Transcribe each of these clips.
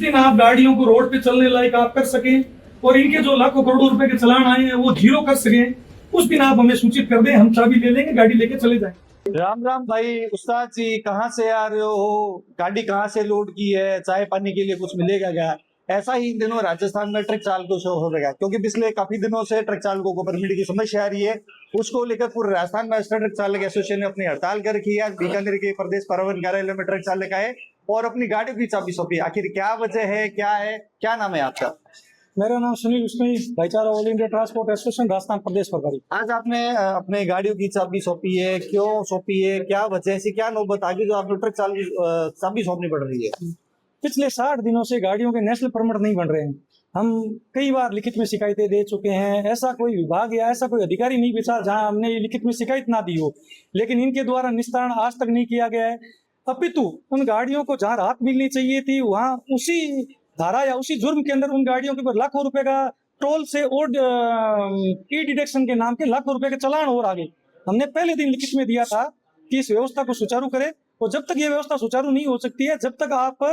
दिन आप गाड़ियों को रोड पे चलने लायक आप कर सकें और इनके जो लाखों करोड़ों रुपए के चलान आए हैं वो जीरो कर सकें, उस दिन आप हमें सूचित कर दें, हम चाबी ले लेंगे, गाड़ी लेके चले जाएंगे। राम राम भाई उस्ताद जी, कहाँ से आ रहे हो? गाड़ी कहाँ से लोड की है? चाय पानी के लिए कुछ मिलेगा क्या? ऐसा ही इन दिनों राजस्थान में ट्रक चालकों से हो रहा है, क्योंकि पिछले काफी दिनों से ट्रक चालकों को परमिट की समस्या आ रही है। उसको लेकर पूरे राजस्थान में ट्रक चालक एसोसिएशन ने अपनी हड़ताल कर रखी है। बीकानेर के प्रदेश परिवहन कार्यालय में ट्रक चालक आए और अपनी गाड़ी की चाबी सौंपी। आखिर क्या वजह है, क्या नाम है आपका? मेरा नाम Sunil Bishnoi, Bhaichara all India transport association Rajasthan प्रदेश प्रभारी। आज आपने अपने गाड़ियों की चाबी सौंपी है, क्यों सौंपी है, क्या वजह, ऐसी क्या नौबत आ गई जो आपको ट्रक चाबी सौंपनी पड़ रही है? पिछले 60 दिनों से गाड़ियों के नेशनल परमिट नहीं बन रहे हैं। हम कई बार लिखित में शिकायतें दे चुके हैं, ऐसा कोई विभाग या ऐसा कोई अधिकारी नहीं बचा जहां हमने ये लिखित में शिकायत ना दी हो, लेकिन इनके द्वारा निस्तारण आज तक नहीं किया गया है। अपितु उन गाड़ियों को जहां राहत मिलनी चाहिए थी वहां उसी धारा या उसी जुर्म के अंदर उन गाड़ियों के ऊपर लाखों रुपए का टोल से और ई डिडक्शन के नाम के लाखों रुपए के चालान और आगे। हमने पहले दिन लिखित में दिया था कि इस व्यवस्था को सुचारू करें, और जब तक ये व्यवस्था सुचारू नहीं हो सकती है, जब तक आप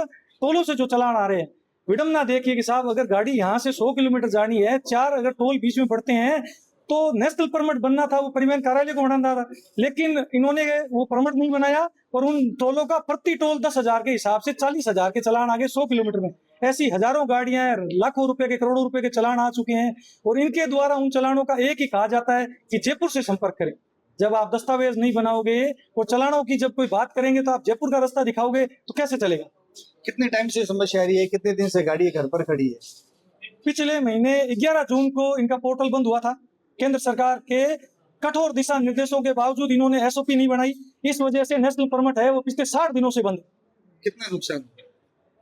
टोलों से जो चालान आ रहे हैं विडम्बना देखिए कि साहब अगर गाड़ी यहाँ से 100 किलोमीटर जानी है, 4 अगर टोल बीच में पड़ते हैं तो नेशनल परमिट बनना था, वो परिवहन कार्यालय को बनाना था, लेकिन इन्होंने वो परमिट नहीं बनाया और उन टोलों का प्रति टोल 10,000 के हिसाब से 40,000 के चालान आ गए 100 किलोमीटर में। ऐसी हजारों गाड़ियां, लाखों रुपए के, करोड़ों रुपए के चालान आ चुके हैं और इनके द्वारा उन चालानों का एक ही कहा जाता है कि जयपुर से संपर्क करें। जब आप दस्तावेज नहीं बनाओगे और चालानों की जब कोई बात करेंगे तो आप जयपुर का रास्ता दिखाओगे तो कैसे चलेगा? कितने टाइम से समस्या आ रही है? कितने दिन से गाड़ी घर पर खड़ी है? पिछले महीने 11 जून को इनका पोर्टल बंद हुआ था। केंद्र सरकार के कठोर दिशा निर्देशों के बावजूद इन्होंने एसओपी नहीं बनाई, इस वजह से नेशनल परमिट है वो पिछले 60 दिनों से बंद। कितना नुकसान?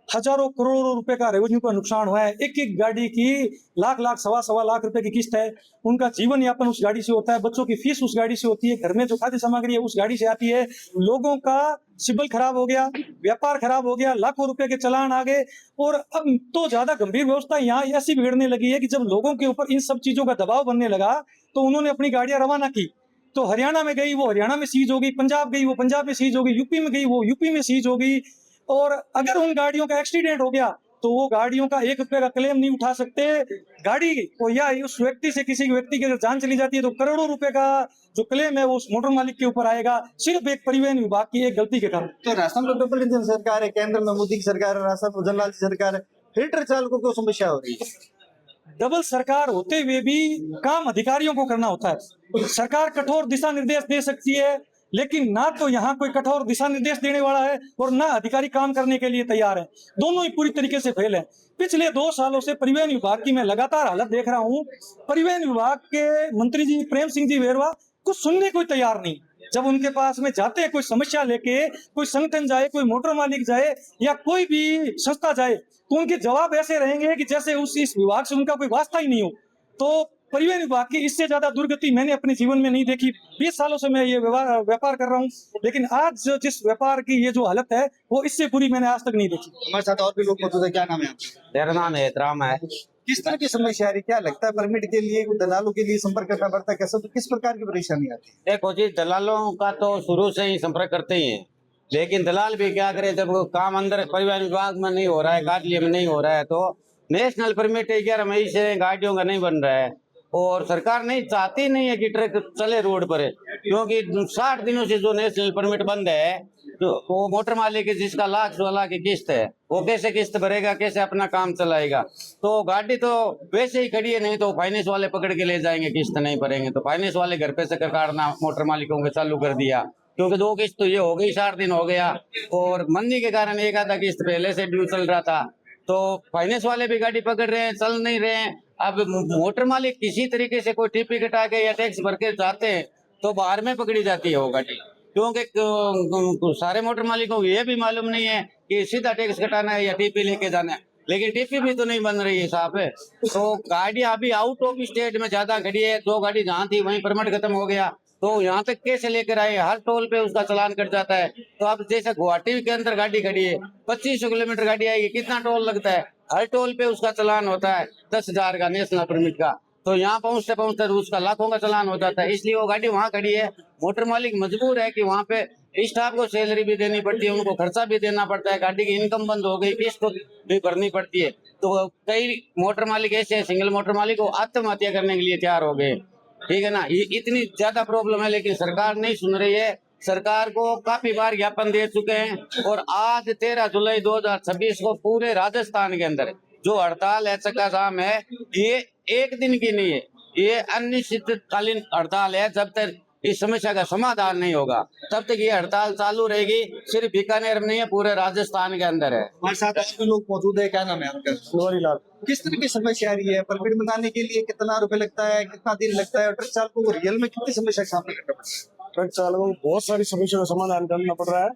हजारों करोड़ों रुपए का रेवेन्यू का नुकसान हुआ है। एक एक गाड़ी की लाख लाख सवा लाख रुपए की किस्त है। उनका जीवन यापन उस गाड़ी से होता है, बच्चों की फीस उस गाड़ी से होती है, घर में जो खाद्य सामग्री है उस गाड़ी से आती है। लोगों का सिबिल खराब हो गया, व्यापार खराब हो गया, लाखों रुपए के चालान आ गए। और अब तो ज्यादा गंभीर व्यवस्था यहाँ ऐसी बिगड़ने लगी है कि जब लोगों के ऊपर इन सब चीजों का दबाव बनने लगा तो उन्होंने अपनी गाड़ियां रवाना की। तो हरियाणा में गई वो हरियाणा में सीज हो गई, पंजाब गई वो पंजाब में सीज हो गई, यूपी में गई वो यूपी में सीज हो गई। और अगर उन गाड़ियों का एक्सीडेंट हो गया तो वो गाड़ियों का 1 रुपए का क्लेम नहीं उठा सकते। गाड़ी को या उस व्यक्ति से, किसी व्यक्ति की अगर जान चली जाती है तो करोड़ों रुपए का जो क्लेम है वो उस मोटर मालिक के ऊपर आएगा, सिर्फ एक परिवहन विभाग की एक गलती के कारण। तो राजस्थान में डबल इंजन सरकार है, केंद्र में मोदी की सरकार है, राजस्थान में जनलाल की सरकार है, फिर ट्रक चालकों को समस्या हो रही है। डबल सरकार होते हुए भी काम अधिकारियों को करना होता है। सरकार कठोर दिशा निर्देश दे सकती है, लेकिन ना तो यहाँ कोई कठोर दिशा निर्देश देने वाला है और ना अधिकारी काम करने के लिए तैयार है। दोनों ही पूरी तरीके से फेल है। पिछले 2 सालों से परिवहन विभाग की मैं लगातार हालत देख रहा हूँ। परिवहन विभाग के मंत्री जी प्रेम सिंह जी वेरवा कुछ सुनने को तैयार नहीं। जब उनके पास में जाते हैं, कोई समस्या लेके, कोई संगठन जाए, कोई मोटर मालिक जाए या कोई भी संस्था जाए, तो उनके जवाब ऐसे रहेंगे कि जैसे इस विभाग से उनका कोई वास्ता ही नहीं हो। तो परिवहन विभाग की इससे ज्यादा दुर्गति मैंने अपने जीवन में नहीं देखी। 20 सालों से मैं ये व्यापार कर रहा हूँ, लेकिन आज जिस व्यापार की ये जो हालत है वो इससे बुरी मैंने आज तक नहीं देखी। हमारे साथ और भी लोग मौजूद है। क्या नाम है आपका? मेरा नाम एहतराम है। किस तरह की समस्या आ रही है? क्या लगता है परमिट के लिए दलालों के लिए संपर्क करना पड़ता है? कैसे, किस प्रकार की परेशानी आती है? देखो जी, दलालों का तो शुरू से ही संपर्क करते ही हैं, लेकिन दलाल भी क्या करे, जब काम अंदर परिवहन विभाग में नहीं हो रहा है, कार्यालय में नहीं हो रहा है, तो नेशनल परमिट 11 मई से गाड़ियों का नहीं बन रहा है और सरकार नहीं चाहती नहीं है कि ट्रक चले रोड पर, क्योंकि 60 दिनों से जो नेशनल परमिट बंद है तो वो मोटर मालिक जिसका लाख 1.5 लाख की किस्त है वो कैसे किस्त भरेगा, कैसे अपना काम चलाएगा? तो गाड़ी तो वैसे ही खड़ी है, नहीं तो फाइनेंस वाले पकड़ के ले जाएंगे, किस्त नहीं भरेंगे तो फाइनेंस वाले घर पे से काटना मोटर मालिकों के चालू कर दिया, क्योंकि 2 किस्त तो ये हो गई, 60 दिन हो गया और मंदी के कारण एक आधा किस्त पहले से ड्यू चल रहा था, तो फाइनेंस वाले भी गाड़ी पकड़ रहे हैं, चल नहीं रहे हैं। अब मोटर मालिक किसी तरीके से कोई टिप्पी कटा के या टैक्स भर के जाते हैं तो बाहर में पकड़ी जाती है वो गाड़ी, क्योंकि सारे मोटर मालिकों को ये भी मालूम नहीं है कि सीधा टैक्स कटाना है या टीपी लेके जाना है, लेकिन टीपी भी तो नहीं बन रही है साहब। तो गाड़ी अभी आउट ऑफ स्टेट में ज्यादा खड़ी है, 2 गाड़ी जहाँ थी वहीं परमिट खत्म हो गया, तो यहाँ तक कैसे लेकर आए? हर टोल पे उसका चालान कट जाता है। तो अब जैसे गुवाहाटी के अंदर गाड़ी खड़ी है, 2500 किलोमीटर गाड़ी आएगी, कितना टोल लगता है? हर टोल पे उसका चालान होता है 10,000 का नेशनल परमिट का, तो यहाँ पहुँचते उसका लाखों का चालान हो जाता है। इसलिए वो गाड़ी वहाँ खड़ी है, मोटर मालिक मजबूर है कि वहाँ पे स्टाफ को सैलरी भी देनी पड़ती है, उनको खर्चा भी देना पड़ता है, गाड़ी की इनकम बंद हो गई, किस्त भी भरनी पड़ती है। तो कई मोटर मालिक ऐसे हैं, सिंगल मोटर मालिक वो आत्महत्या करने के लिए तैयार हो गए। ठीक है ना, ये इतनी ज्यादा प्रॉब्लम है, लेकिन सरकार नहीं सुन रही है। सरकार को काफी बार ज्ञापन दे चुके हैं और आज 13 जुलाई 2026 को पूरे राजस्थान के अंदर जो हड़ताल है, चक्का जाम है, ये एक दिन की नहीं है, ये अनिश्चितकालीन हड़ताल है। जब तक इस समस्या का समाधान नहीं होगा तब तक ये हड़ताल चालू रहेगी। सिर्फ बीकानेर में नहीं है, पूरे राजस्थान के अंदर है। हमारे साथ और भी लोग मौजूद है। क्या नाम है आपका? नोरीलाल। किस तरह की समस्या आ रही है? परमिट बनाने के लिए कितना रुपए लगता है, कितना दिन लगता है, और ट्रक चालकों को रियल में कितनी समस्या का सामना करना पड़ता है? ट्रक चालकों को बहुत सारी समस्या का समाधान करना पड़ रहा है।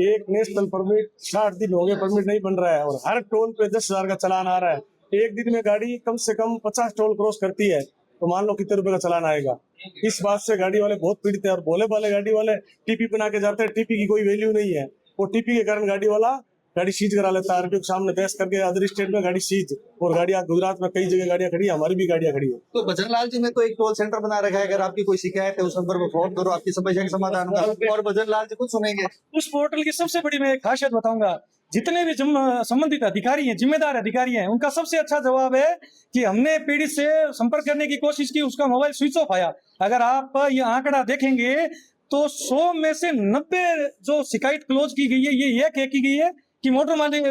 एक नेशनल परमिट 60 दिन हो गए, परमिट नहीं बन रहा है और हर टोल पे 10,000 का चालान आ रहा है। एक दिन में गाड़ी कम से कम 50 टोल क्रॉस करती है, तो मान लो कितने रुपए का चालान आएगा। इस बात से गाड़ी वाले बहुत पीड़ित है और भोले वाले गाड़ी वाले टीपी बना के जाते हैं, टीपी की कोई वैल्यू नहीं है। वो टीपी के कारण गाड़ी वाला गाड़ी सीज करा लेता है, आरटीओ के सामने बहस करके अदर स्टेट में गाड़ी सीज। और गाड़ियां गुजरात में कई जगह गाड़ियां खड़ी है, हमारी भी गाड़ियां खड़ी है। तो भजनलाल जी ने तो एक टोल सेंटर बना रखा है, अगर आपकी कोई शिकायत है उस नंबर पर फोन करो, आपकी समस्या का समाधान होगा। और भजनलाल जी कुछ सुनेंगे। उस पोर्टल की सबसे बड़ी मैं एक खासियत बताऊंगा, जितने भी संबंधित अधिकारी हैं, जिम्मेदार अधिकारी हैं, उनका सबसे अच्छा जवाब है कि हमने पीड़ित से संपर्क करने की कोशिश की, उसका मोबाइल स्विच ऑफ आया। अगर आप ये आंकड़ा देखेंगे तो 100 में से 90 जो शिकायत क्लोज की गई है, ये कह की गई है कि मोटर मालिक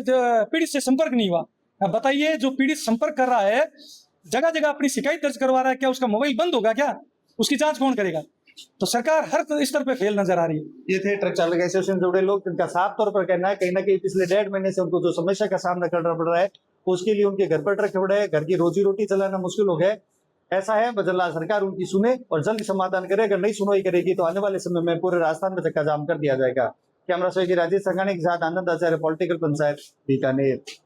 पीड़ित से संपर्क नहीं हुआ। अब बताइए, जो पीड़ित संपर्क कर रहा है, जगह जगह अपनी शिकायत दर्ज करवा रहा है, क्या उसका मोबाइल बंद होगा? क्या उसकी जांच कौन करेगा? तो सरकार हर स्तर पे फेल नजर आ रही है। ये थे ट्रक चालक एसोसिएशन से जुड़े लोग, जिनका साफ तौर पर कहना है कहीं ना कहीं पिछले 1.5 महीने से उनको जो समस्या का सामना करना पड़ रहा है, उसके लिए उनके घर पर ट्रक खड़े हैं, घर की रोजी रोटी चलाना मुश्किल हो गया है। ऐसा है, भजनलाल सरकार उनकी सुने और जल्द समाधान करे। अगर नहीं सुनवाई करेगी तो आने वाले समय में पूरे राजस्थान में चक्का जाम कर दिया जाएगा। कैमरा सहयोगी राजेश संघानी के साथ आनंद आचार्य, पॉलिटिकल पंचायत, बीकानेर।